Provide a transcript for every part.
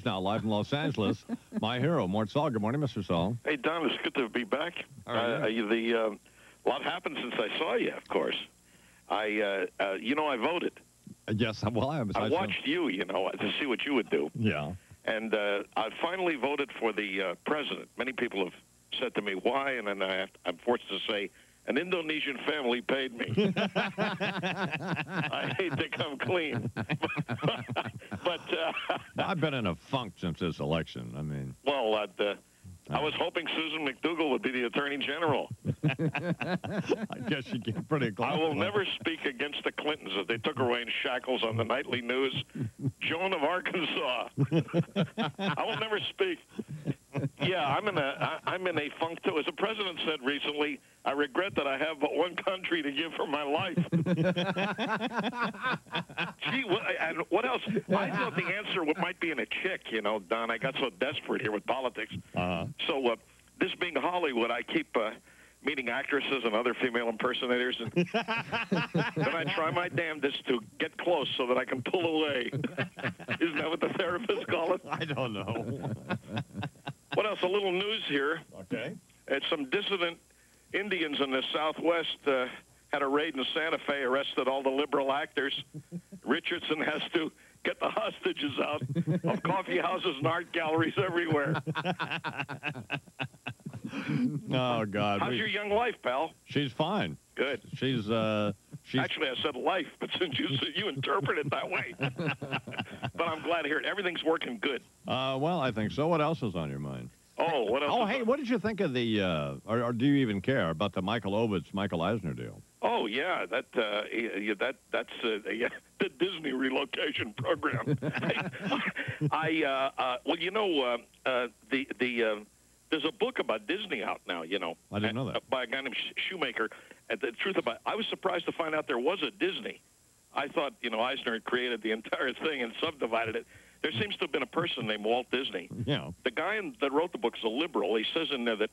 Now live in Los Angeles, my hero, Mort Sahl. Good morning, Mr. Sahl. Hey, Don, it's good to be back. Are you? A lot happened since I saw you, of course. I voted. Yes, well, I watched you, to see what you would do. Yeah. And I finally voted for the president. Many people have said to me, why? And then I'm forced to say, an Indonesian family paid me. I hate to come clean. but I've been in a funk since this election. I mean. Well, I was hoping Susan McDougal would be the Attorney General. I guess you get pretty close. I will never speak against the Clintons if they took her away in shackles on the nightly news. Joan of Arkansas. I will never speak. Yeah, I'm in a funk too. As the president said recently, I regret that I have but one country to give for my life. Gee, and what else? I thought the answer might be in a chick, Don. I got so desperate here with politics. So this being Hollywood, I keep meeting actresses and other female impersonators, and then I try my damnedest to get close so that I can pull away. Isn't that what the therapists call it? I don't know. What else? A little news here. Okay. Some dissident Indians in the Southwest had a raid in Santa Fe, arrested all the liberal actors. Richardson has to get the hostages out of coffee houses and art galleries everywhere. Oh, God. How's your young wife, pal? She's fine. Good. She's Actually, I said life, but since you interpret it that way. But I'm glad to hear it. Everything's working good. Well, I think so. What else is on your mind? Oh, what else? Oh, hey, what did you think of the, or do you even care about the Michael Ovitz, Michael Eisner deal? Oh, yeah, that's the Disney relocation program. There's a book about Disney out now, I didn't know that. By a guy named Shoemaker. And the truth about it, I was surprised to find out there was a Disney. I thought, Eisner had created the entire thing and subdivided it. There seems to have been a person named Walt Disney. Yeah. The guy that wrote the book is a liberal. He says in there that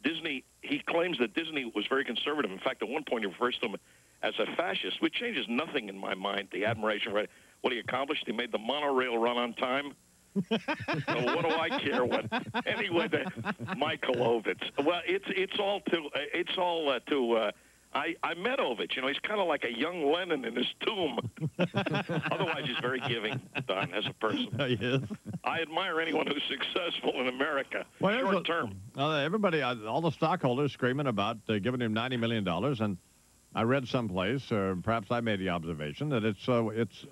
he claims that Disney was very conservative. In fact, at one point he refers to him as a fascist, which changes nothing in my mind, the admiration for what he accomplished. He made the monorail run on time. So what do I care what? Anyway, Michael Ovitz. Well, it's all to I met Ovitz. He's kind of like a young Lenin in his tomb. Otherwise, he's very giving, Don, as a person. He is. I admire anyone who's successful in America, short term. Everybody, all the stockholders screaming about giving him $90 million, and I read someplace, or perhaps I made the observation, that it's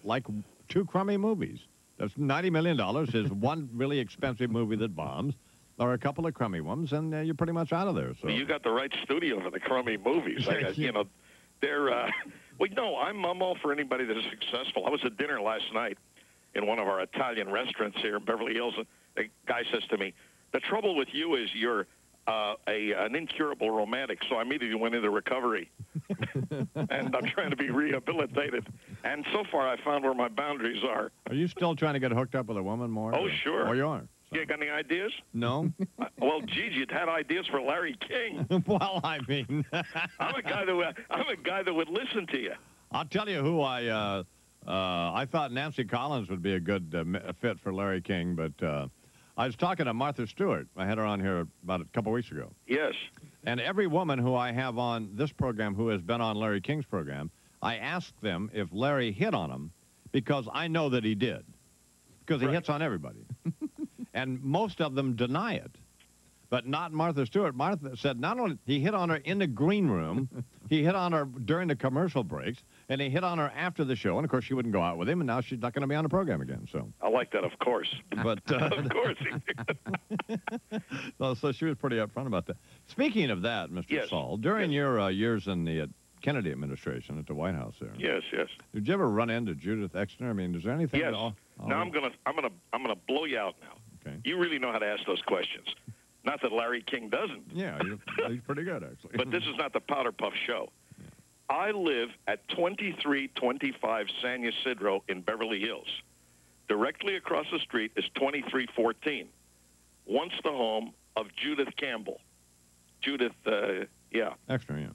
like two crummy movies. That's $90 million is one really expensive movie that bombs, or a couple of crummy ones, and you're pretty much out of there. So well, you got the right studio for the crummy movies. They're I'm all for anybody that is successful. I was at dinner last night in one of our Italian restaurants here in Beverly Hills, and the guy says to me, "The trouble with you is you're an incurable romantic." So I immediately went into recovery, and I'm trying to be rehabilitated. And so far, I found where my boundaries are. Are you still trying to get hooked up with a woman more? Oh, sure. Oh, you are. You got any ideas? No. Well, geez, you'd had ideas for Larry King. Well, I mean, I'm a guy that would listen to you. I'll tell you who I thought Nancy Collins would be a good fit for Larry King, but I was talking to Martha Stewart. I had her on here about a couple weeks ago. Yes. And every woman who I have on this program who has been on Larry King's program, I ask them if Larry hit on them, because I know that he did, because he hits on everybody. And most of them deny it, but not Martha Stewart. Martha said not only he hit on her in the green room, he hit on her during the commercial breaks, and he hit on her after the show. And, of course, she wouldn't go out with him, and now she's not going to be on the program again. So I like that, of course. But of course. So she was pretty upfront about that. Speaking of that, Mr. Sahl, during your years in the Kennedy administration at the White House there. Yes. Did you ever run into Judith Exner? I mean, is there anything Yes. at all? Now I'm gonna blow you out now. Okay. You really know how to ask those questions. Not that Larry King doesn't. Yeah, he's pretty good, actually. But this is not the Powder Puff Show. Yeah. I live at 2325 San Ysidro in Beverly Hills. Directly across the street is 2314, once the home of Judith Campbell. Judith, Exner, yeah.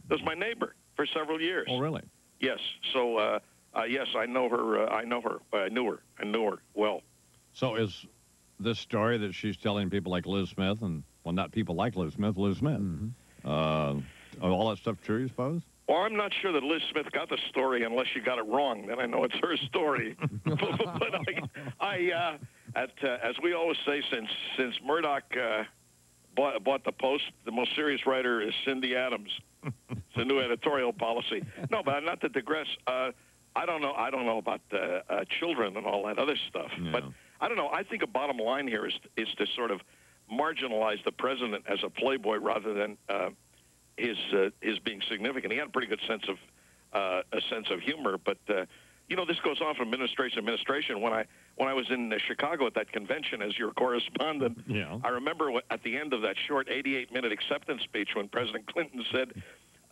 Was my neighbor for several years. Oh, really? Yes. So, yes, I know her. I knew her well. So is this story that she's telling people like Liz Smith, and, well, not people like Liz Smith, Liz Smith. All that stuff true, you suppose? Well, I'm not sure that Liz Smith got the story unless she got it wrong. Then I know it's her story. But as we always say, since Murdoch bought the Post, the most serious writer is Cindy Adams. It's a new editorial policy. No, but not to digress. I don't know about children and all that other stuff. Yeah. But I don't know. I think a bottom line here is to sort of marginalize the president as a playboy rather than his being significant. He had a pretty good sense of humor, but this goes on from administration to administration. When I was in Chicago at that convention as your correspondent, I remember at the end of that short 88-minute acceptance speech when President Clinton said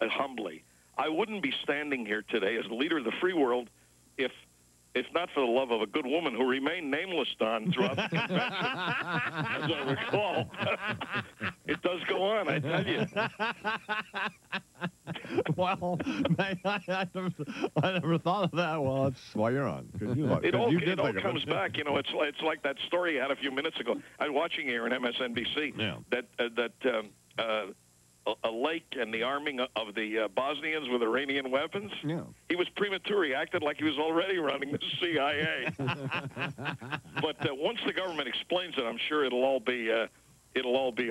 humbly, "I wouldn't be standing here today as the leader of the free world if not for the love of a good woman who remained nameless, Don, throughout the convention." As I recall. It does go on, I tell you. Well, I never thought of that. Well, that's why you're on. It all comes back. It's like that story you had a few minutes ago. I was watching here on MSNBC that a lake and the arming of the Bosnians with Iranian weapons. Yeah. He was premature. He acted like he was already running the CIA. But once the government explains it, I'm sure it'll all be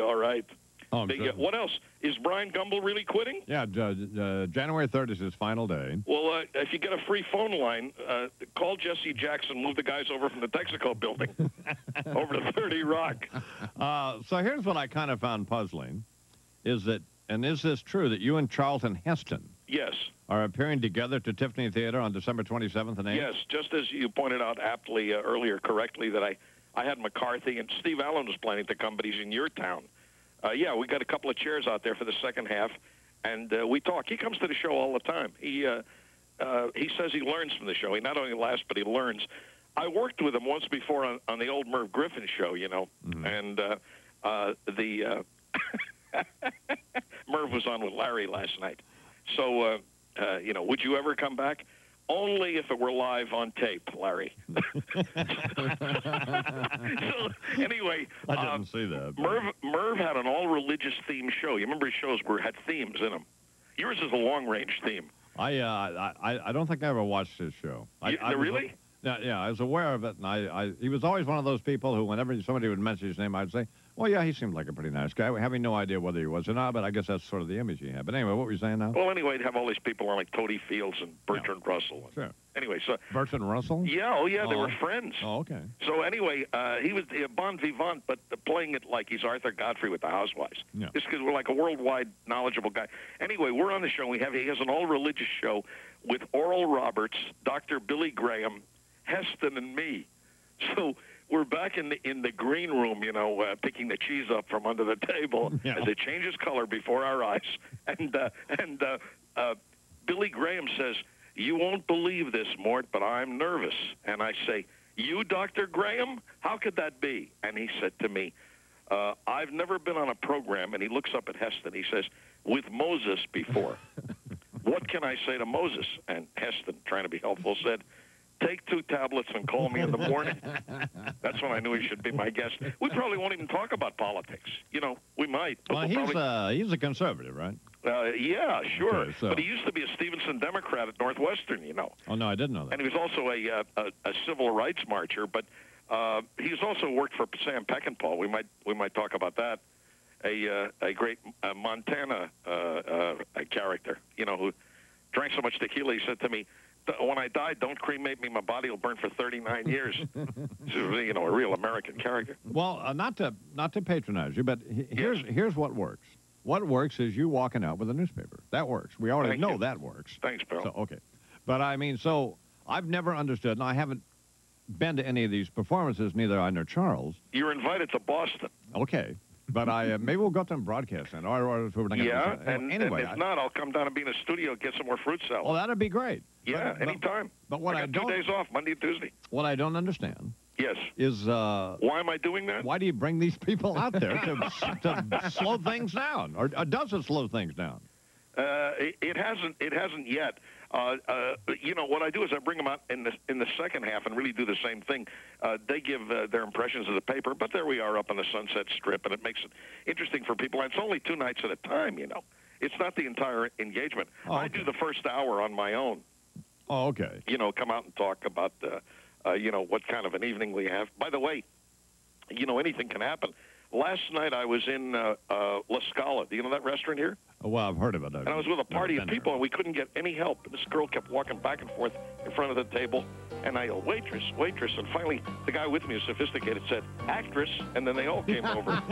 all right. Oh, sure. What else? Is Brian Gumbel really quitting? Yeah, January 3rd is his final day. Well, if you get a free phone line, call Jesse Jackson, move the guys over from the Texaco building over to 30 Rock. So here's what I kind of found puzzling. Is this true that you and Charlton Heston are appearing together to Tiffany Theater on December 27th and 8th? Yes, just as you pointed out aptly earlier correctly that I had McCarthy and Steve Allen was planning to come, but he's in your town. We got a couple of chairs out there for the second half, and we talk. He comes to the show all the time. He says he learns from the show. He not only laughs, but he learns. I worked with him once before on the old Merv Griffin show, and Merv was on with Larry last night. So, would you ever come back? Only if it were live on tape, Larry. So, anyway. I didn't see that. Merv had an all-religious theme show. You remember his shows had themes in them. Yours is a long-range theme. I don't think I ever watched his show. Really? Yeah, I was aware of it, and he was always one of those people who, whenever somebody would mention his name, I'd say, well, yeah, he seemed like a pretty nice guy, having no idea whether he was or not, but I guess that's sort of the image he had. But anyway, what were you saying now? Well, anyway, you'd have all these people on like Toady Fields and Bertrand Russell. Sure. Anyway, so... Bertrand Russell? Yeah, they were friends. Oh, okay. So anyway, he was bon vivant, but playing it like he's Arthur Godfrey with the Housewives. Yeah. Just because we're like a worldwide knowledgeable guy. Anyway, we're on the show. He has an all-religious show with Oral Roberts, Dr. Billy Graham, Heston, and me. So we're back in the green room, picking the cheese up from under the table as it changes color before our eyes. And Billy Graham says, "You won't believe this, Mort, but I'm nervous." And I say, "You, Dr. Graham? How could that be?" And he said to me, "I've never been on a program," and he looks up at Heston. He says, "with Moses before. What can I say to Moses?" And Heston, trying to be helpful, said, "Take 2 tablets and call me in the morning." That's when I knew he should be my guest. We probably won't even talk about politics. We might. Well, he's a conservative, right? Yeah, sure. Okay, so. But he used to be a Stevenson Democrat at Northwestern, Oh, no, I didn't know that. And he was also a civil rights marcher, but he's also worked for Sam Peckinpah. We might talk about that. A great Montana character, who drank so much tequila, he said to me, "When I die, don't cremate me. My body will burn for 39 years." So, a real American character. Well, not to patronize you, but here's what works. What works is you walking out with a newspaper. That works. We already know that works. Thanks, Bill. So, okay. But, so I've never understood, and I haven't been to any of these performances, neither I nor Charles. You're invited to Boston. Okay. But maybe we'll go to them broadcast then. Or yeah, and anyway, if not, I'll come down and be in the studio, get some more fruit salad. Oh, that'd be great. Yeah, anytime. But what I got 2 days off, Monday and Tuesday. What I don't understand. Yes. Is why am I doing that? Why do you bring these people out there to slow things down, or does it slow things down? It hasn't yet. You know, what I do is I bring them out in the second half and really do the same thing. They give their impressions of the paper, but there we are up on the Sunset Strip, and it makes it interesting for people. And it's only 2 nights at a time, you know. It's not the entire engagement. Oh, okay. I do the first hour on my own. Oh, okay. You know, come out and talk about, you know, what kind of an evening we have. By the way, you know, anything can happen. Last night I was in La Scala. Do you know that restaurant here? Oh, well, I've heard of it. And I was with a party of people, and we couldn't get any help. This girl kept walking back and forth in front of the table, and I yelled, waitress, waitress. And finally, the guy with me, who's sophisticated, said, actress, and then they all came over.